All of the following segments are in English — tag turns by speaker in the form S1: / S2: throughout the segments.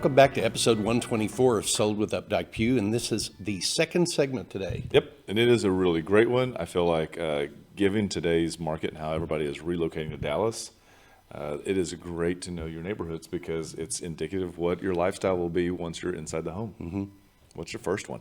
S1: Welcome back to episode 124 of Sold with Updike Pugh, and this is the second segment today.
S2: Yep, and it is a really great one. I feel like given today's market and how everybody is relocating to Dallas, it is great to know your neighborhoods because it's indicative of what your lifestyle will be once you're inside the home. Mm-hmm. What's your first one?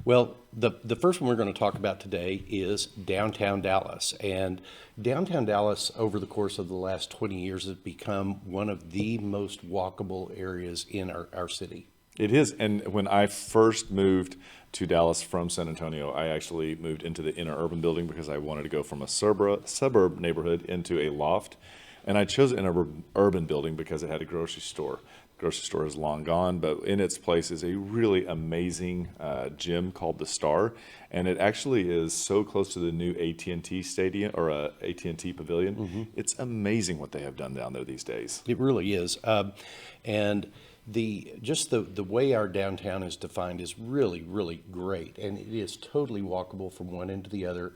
S1: Well, the first one we're going to talk about today is downtown Dallas. And downtown Dallas, over the course of the last 20 years, has become one of the most walkable areas in our city. It
S2: is. And when I first moved to Dallas from San Antonio, I actually moved into the inner urban building because I wanted to go from a suburb neighborhood into a loft. And I chose an urban building because it had a grocery store. The grocery store is long gone, but in its place is a really amazing gym called the Star. And it actually is so close to the new AT&T stadium or AT&T pavilion. Mm-hmm. It's amazing what they have done down there these days.
S1: It really is. And the way our downtown is defined is really, really great. And it is totally walkable from one end to the other.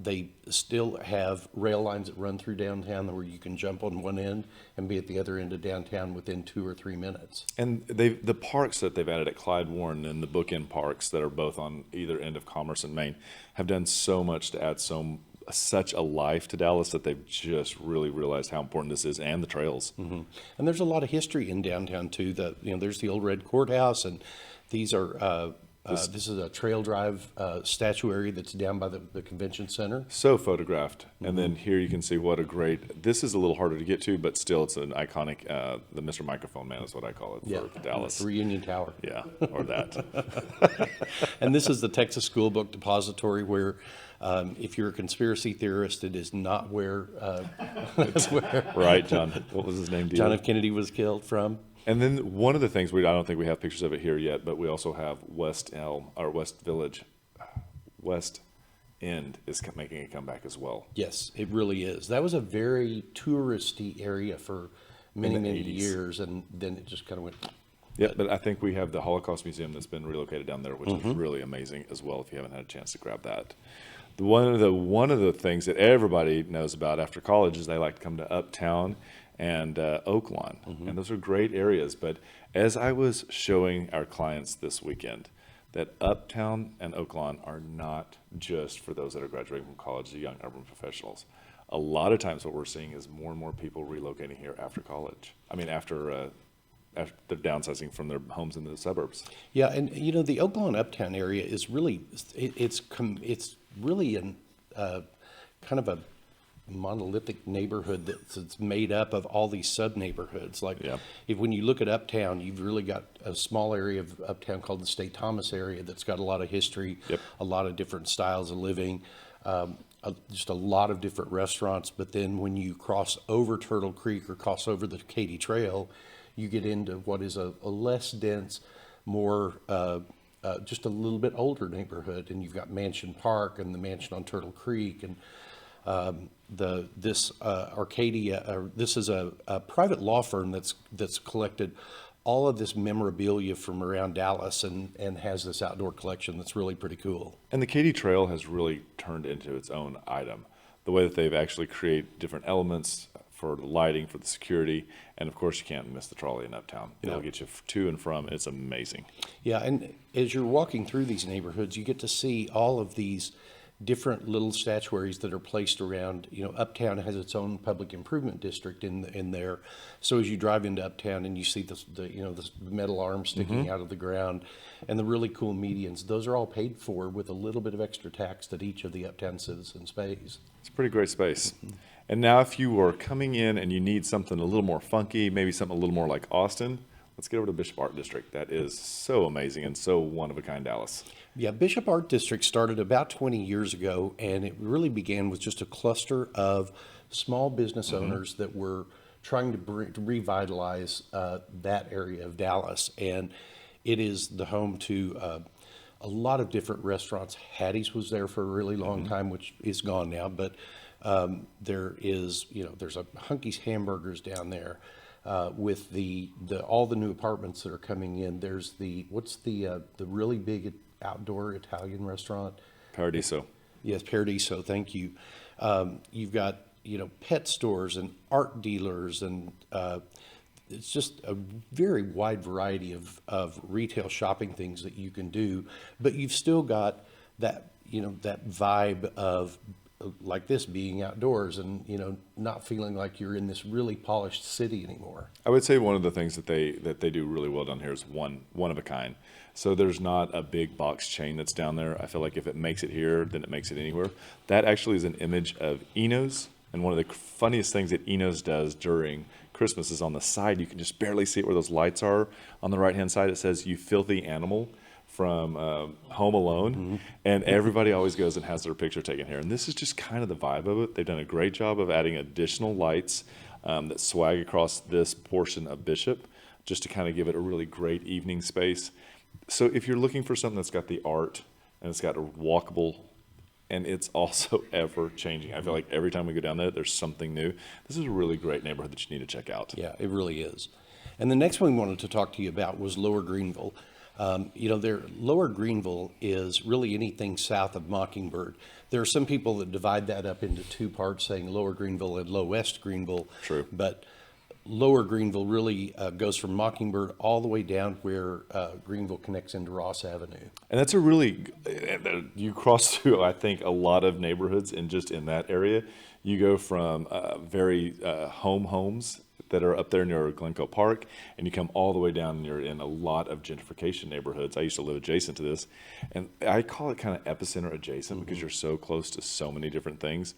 S1: They still have rail lines that run through downtown where you can jump on one end and be at the other end of downtown within 2 or 3 minutes.
S2: And the parks that they've added at Clyde Warren and the bookend parks that are both on either end of Commerce and Main have done so much to add such a life to Dallas that they've just really realized how important this is, and the trails.
S1: Mm-hmm. And there's a lot of history in downtown too. There's the old Red Courthouse, and these are this is a trail drive statuary that's down by the convention center.
S2: So photographed. Mm-hmm. And then here you can see what a great, this is a little harder to get to, but still it's an iconic, the Mr. Microphone Man is what I call it for Dallas.
S1: The Reunion Tower.
S2: Yeah, or that.
S1: And this is the Texas School Book Depository where if you're a conspiracy theorist, it is not where...
S2: Right, John. What was his name?
S1: John F. Kennedy was killed from.
S2: And then one of the things, I don't think we have pictures of it here yet, but we also have West End is making a comeback as well.
S1: Yes, it really is. That was a very touristy area for many years, and then it just kind of went...
S2: Yeah, but I think we have the Holocaust Museum that's been relocated down there, which
S1: Mm-hmm.
S2: is really amazing as well if you haven't had a chance to grab that. One of the things that everybody knows about after college is they like to come to Uptown and Oaklawn. Mm-hmm. And those are great areas. But as I was showing our clients this weekend, that Uptown and Oaklawn are not just for those that are graduating from college, the young urban professionals. A lot of times what we're seeing is more and more people relocating here after college. I mean, after they're downsizing from their homes in the suburbs.
S1: Yeah, and the Oaklawn Uptown area is really, it's really kind of a monolithic neighborhood that's made up of all these sub-neighborhoods. When you look at Uptown, you've really got a small area of Uptown called the St. Thomas area that's got a lot of history, a lot of different styles of living, just a lot of different restaurants. But then when you cross over Turtle Creek or cross over the Katy Trail, you get into what is a less dense, more just a little bit older neighborhood, and you've got Mansion Park and the mansion on Turtle Creek, and this Arcadia. This is a private law firm that's collected all of this memorabilia from around Dallas and has this outdoor collection that's really pretty cool.
S2: And the Katy Trail has really turned into its own item. The way that they've actually created different elements for the lighting, for the security, and of course you can't miss the trolley in Uptown. It'll get you to and from. It's amazing.
S1: Yeah, and as you're walking through these neighborhoods, you get to see all of these different little statuaries that are placed around. Uptown has its own public improvement district in there. So as you drive into Uptown and you see the metal arms sticking out of the ground and the really cool medians, those are all paid for with a little bit of extra tax that each of the Uptown citizens pays.
S2: It's a pretty great space. Mm-hmm. And now if you are coming in and you need something a little more funky, maybe something a little more like Austin, let's get over to Bishop Art District. That is so amazing and so one-of-a-kind Dallas.
S1: Yeah, Bishop Art District started about 20 years ago, and it really began with just a cluster of small business owners that were trying to revitalize that area of Dallas. And it is the home to a lot of different restaurants. Hattie's was there for a really long time, which is gone now, but there's a Hunky's Hamburgers down there. With all the new apartments that are coming in. There's the really big outdoor Italian restaurant?
S2: Paradiso.
S1: Yes, Paradiso. Thank you. You've got pet stores and art dealers and it's just a very wide variety of retail shopping things that you can do, but you've still got that, that vibe of like this being outdoors and, not feeling like you're in this really polished city anymore.
S2: I would say one of the things that they do really well down here is one of a kind. So there's not a big box chain that's down there. I feel like if it makes it here, then it makes it anywhere. That actually is an image of Eno's, and one of the funniest things that Eno's does during Christmas is on the side. You can just barely see it where those lights are. On the right hand side, it says "You filthy animal" from Home Alone, and everybody always goes and has their picture taken here. And this is just kind of the vibe of it. They've done a great job of adding additional lights that swag across this portion of Bishop, just to kind of give it a really great evening space. So if you're looking for something that's got the art and it's got a walkable, and it's also ever changing. I feel like every time we go down there, there's something new. This is a really great neighborhood that you need to check out.
S1: Yeah, it really is. And the next one we wanted to talk to you about was Lower Greenville. Lower Greenville is really anything south of Mockingbird. There are some people that divide that up into two parts, saying Lower Greenville and Low West Greenville.
S2: True.
S1: But Lower Greenville really goes from Mockingbird all the way down where Greenville connects into Ross Avenue.
S2: And that's you cross through, I think, a lot of neighborhoods in that area. You go from very homes that are up there near Glencoe Park, and you come all the way down and you're in a lot of gentrification neighborhoods. I used to live adjacent to this, and I call it kind of epicenter adjacent because you're so close to so many different things.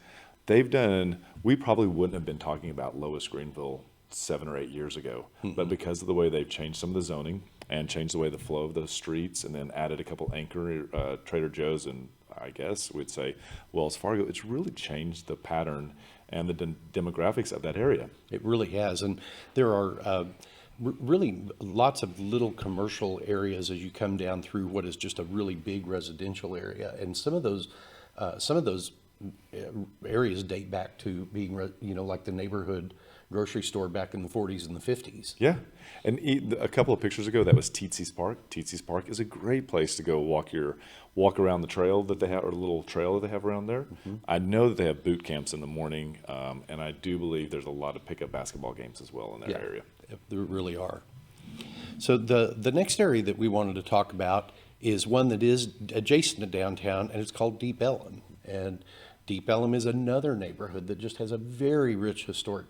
S2: We probably wouldn't have been talking about Lowest Greenville 7 or 8 years ago, but because of the way they've changed some of the zoning and changed the way the flow of those streets, and then added a couple anchor Trader Joe's and I guess we'd say Wells Fargo, it's really changed the pattern and the demographics of that area.
S1: It really has, and there are really lots of little commercial areas as you come down through what is just a really big residential area, and some of those areas date back to being, like the neighborhood grocery store back in the 40s and the 50s.
S2: Yeah, and a couple of pictures ago, that was Teetsy's Park. Teetsy's Park is a great place to go walk around the trail that they have, or the little trail that they have around there. I know that they have boot camps in the morning, and I do believe there's a lot of pickup basketball games as well in that area.
S1: There really are. So the next area that we wanted to talk about is one that is adjacent to downtown, and it's called Deep Ellum. And Deep Ellum is another neighborhood that just has a very rich historic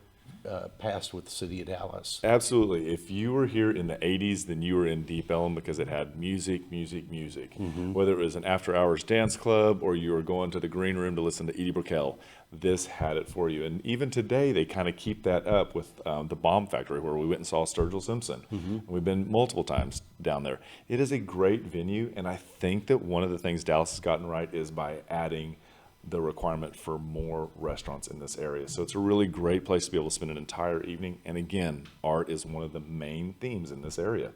S1: past with the city of Dallas.
S2: Absolutely. If you were here in the 80s, then you were in Deep Ellum because it had music. Whether it was an after-hours dance club or you were going to the green room to listen to Edie Brickell, this had it for you. And even today, they kind of keep that up with the Bomb Factory, where we went and saw Sturgill Simpson. And we've been multiple times down there. It is a great venue, and I think that one of the things Dallas has gotten right is by adding the requirement for more restaurants in this area. So it's a really great place to be able to spend an entire evening. And again, art is one of the main themes in this area.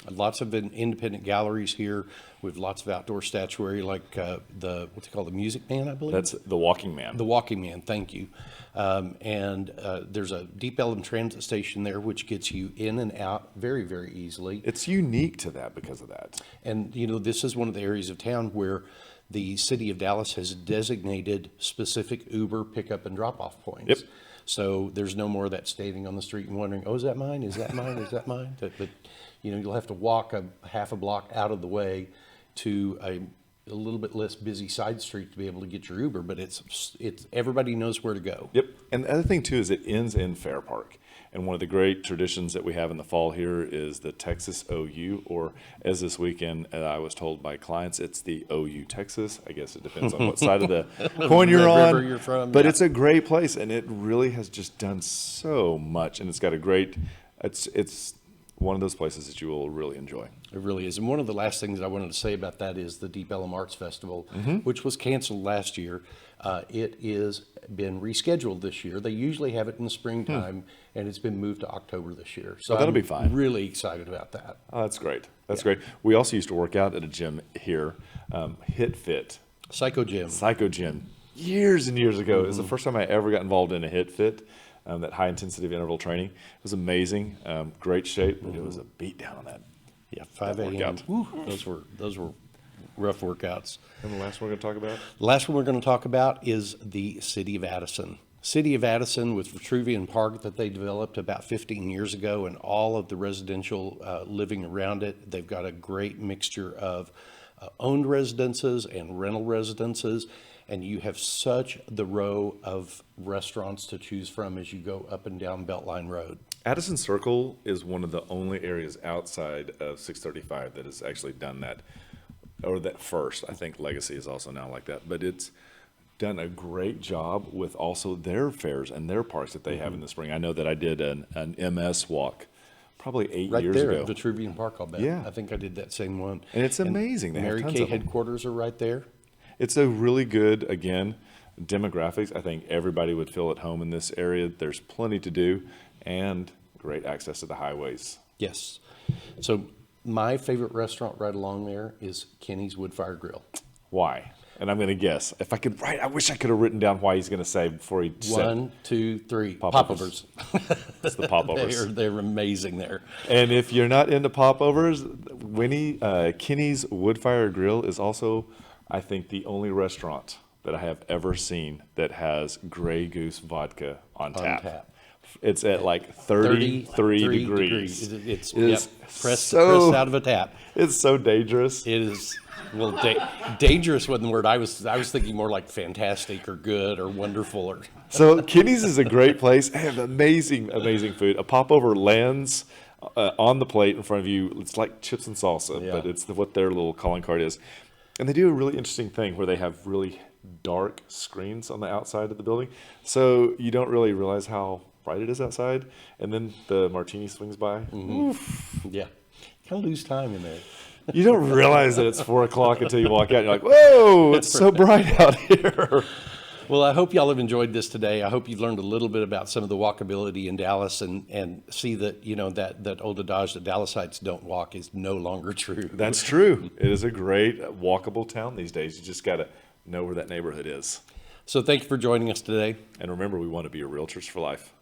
S1: Lots of independent galleries here with lots of outdoor statuary, like what's it called, the Music Man, I believe?
S2: That's the Walking Man.
S1: The Walking Man, thank you. And there's a Deep Ellum transit station there, which gets you in and out very, very easily.
S2: It's unique to that because of that.
S1: And, this is one of the areas of town where the city of Dallas has designated specific Uber pickup and drop-off points.
S2: Yep.
S1: So there's no more of that standing on the street and wondering, oh, is that mine? Is that mine? Is that mine? But you'll have to walk a half a block out of the way to a little bit less busy side street to be able to get your Uber. But it's everybody knows where to go.
S2: Yep. And the other thing, too, is it ends in Fair Park. And one of the great traditions that we have in the fall here is the Texas OU, or as this weekend I was told by clients, it's the OU Texas. I guess it depends on what side of the coin you're on.
S1: River you're from,
S2: but it's a great place, and it really has just done so much. And it's got a great, it's one of those places that you will really enjoy.
S1: It really is. And one of the last things I wanted to say about that is the Deep Ellum Arts Festival, which was canceled last year. It is been rescheduled this year. They usually have it in the springtime, and it's been moved to October this year. So
S2: that'll be fine.
S1: Really excited about that.
S2: Oh, that's great. That's great. We also used to work out at a gym here, Hit Fit.
S1: Psycho Gym.
S2: Years and years ago. It was the first time I ever got involved in a Hit Fit. That high intensity of interval training. It was amazing. Great shape, but it was a beat down on that.
S1: Yeah, 5 a.m. Those were rough workouts.
S2: And the last one we're going to talk about?
S1: The last one we're going to talk about is the city of Addison. City of Addison with Vitruvian Park that they developed about 15 years ago, and all of the residential living around it. They've got a great mixture of owned residences and rental residences, and you have such the row of restaurants to choose from as you go up and down Beltline Road.
S2: Addison Circle is one of the only areas outside of 635 that has actually done that, or that first. I think Legacy is also now like that, but it's done a great job with also their fairs and their parks that they have in the spring. I know that I did an MS walk probably 8
S1: Right
S2: years
S1: there
S2: ago.
S1: at Vitruvian Park, I'll bet.
S2: Yeah.
S1: I think I did that same one.
S2: And it's amazing. They have
S1: Mary
S2: tons
S1: Kay
S2: of them.
S1: headquarters are right there.
S2: It's a really good, again, demographics. I think everybody would feel at home in this area. There's plenty to do and great access to the highways.
S1: Yes. So my favorite restaurant right along there is Kenny's Woodfire Grill.
S2: Why? And I'm going to guess. If I could write, I wish I could have written down why he's going to say before he said.
S1: 1, 2, 3.
S2: Popovers. It's the popovers.
S1: They're amazing there.
S2: And if you're not into popovers, Kenny's Woodfire Grill is also, I think, the only restaurant that I have ever seen that has Grey Goose vodka on tap. It's at like 33 degrees.
S1: It's
S2: It is
S1: pressed out of a tap.
S2: It's so dangerous.
S1: It is, well, dangerous wasn't the word. I was thinking more like fantastic or good or wonderful or.
S2: So Kenny's is a great place. They have amazing, amazing food. A popover lands on the plate in front of you. It's like chips and salsa,
S1: Yeah.
S2: but it's what their little calling card is. And they do a really interesting thing where they have really dark screens on the outside of the building. So you don't really realize how bright it is outside. And then the martini swings by.
S1: Yeah. Kind of lose time in there.
S2: You don't realize that it's 4 o'clock until you walk out. You're like, whoa, it's so bright out here.
S1: Well, I hope y'all have enjoyed this today. I hope you learned a little bit about some of the walkability in Dallas and see that, that old adage that Dallasites don't walk is no longer true.
S2: That's true. It is a great walkable town these days. You just got to know where that neighborhood is.
S1: So thank you for joining us today.
S2: And remember, we want to be your realtors for life.